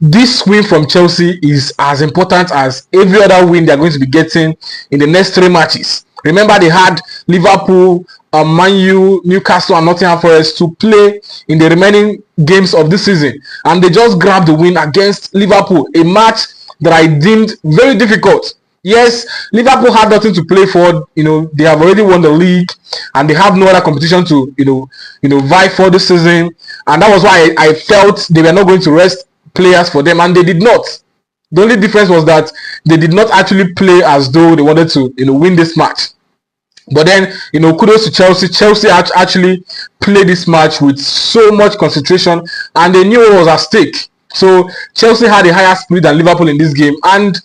This win from Chelsea is as important as every other win they're going to be getting in the next 3 matches. Remember, they had Liverpool, Man U, Newcastle, and Nottingham Forest to play in the remaining games of this season, and they just grabbed the win against Liverpool, a match that I deemed very difficult. Yes, Liverpool had nothing to play for. They have already won the league, and they have no other competition to vie for this season. And that was why I felt they were not going to rest players for them, and they did not. The only difference was that they did not actually play as though they wanted to win this match. But then, kudos to Chelsea. Chelsea actually played this match with so much concentration, and they knew what was at stake. So Chelsea had a higher spirit than Liverpool in this game, and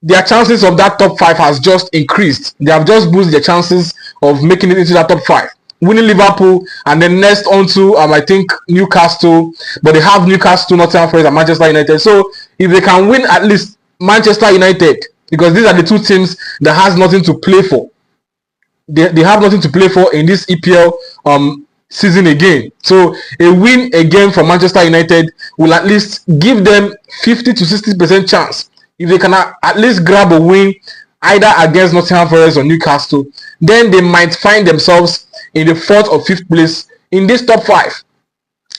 their chances of that top 5 has just increased. They have just boosted their chances of making it into that top 5. Winning Liverpool, and then next on to I think Newcastle, but they have Newcastle, Nottingham Forest, and Manchester United. So if they can win at least Manchester United, because these are the two teams that has nothing to play for. They have nothing to play for in this EPL season again. So a win again from Manchester United will at least give them 50 to 60% chance. If they can at least grab a win either against Nottingham Forest or Newcastle, then they might find themselves in the 4th or 5th place in this top 5.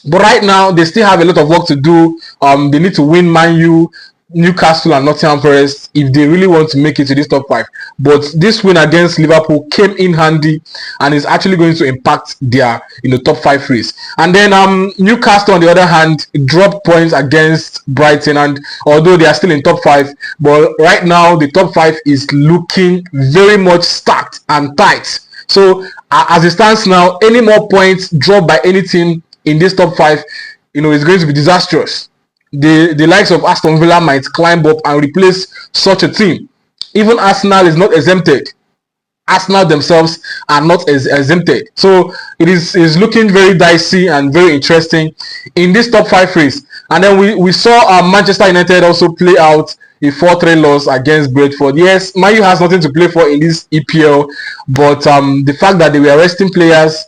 But right now, they still have a lot of work to do. They need to win Man U, Newcastle, and Nottingham Forest if they really want to make it to this top 5. But this win against Liverpool came in handy and is actually going to impact their top 5 race. And then Newcastle, on the other hand, dropped points against Brighton, and although they are still in top 5, but right now the top 5 is looking very much stacked and tight. So as it stands now, any more points dropped by any team in this top 5, is going to be disastrous. The likes of Aston Villa might climb up and replace such a team. Even Arsenal is not exempted. Arsenal themselves are not exempted. So it is looking very dicey and very interesting in this top 5 race. And then we saw Manchester United also play out a 4-3 loss against Brentford. Yes, Man U has nothing to play for in this EPL, but the fact that they were resting players,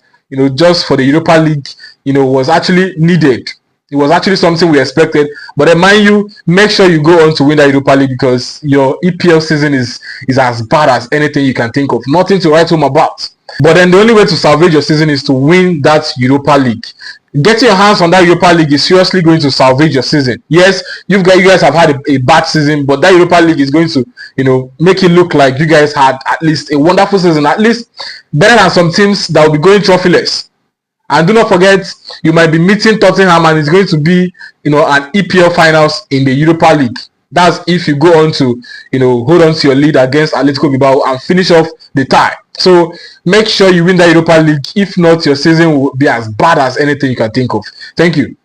just for the Europa League, was actually needed. It was actually something we expected. But then, Man U, make sure you go on to win that Europa League, because your EPL season is as bad as anything you can think of. Nothing to write home about. But then the only way to salvage your season is to win that Europa League. Getting your hands on that Europa League is seriously going to salvage your season. Yes, you guys have had a bad season, but that Europa League is going to, make it look like you guys had at least a wonderful season, at least better than some teams that will be going trophyless. And do not forget, you might be meeting Tottenham, and it's going to be, an EPL finals in the Europa League. That's if you go on to, hold on to your lead against Atletico Bilbao and finish off the tie. So make sure you win that Europa League. If not, your season will be as bad as anything you can think of. Thank you.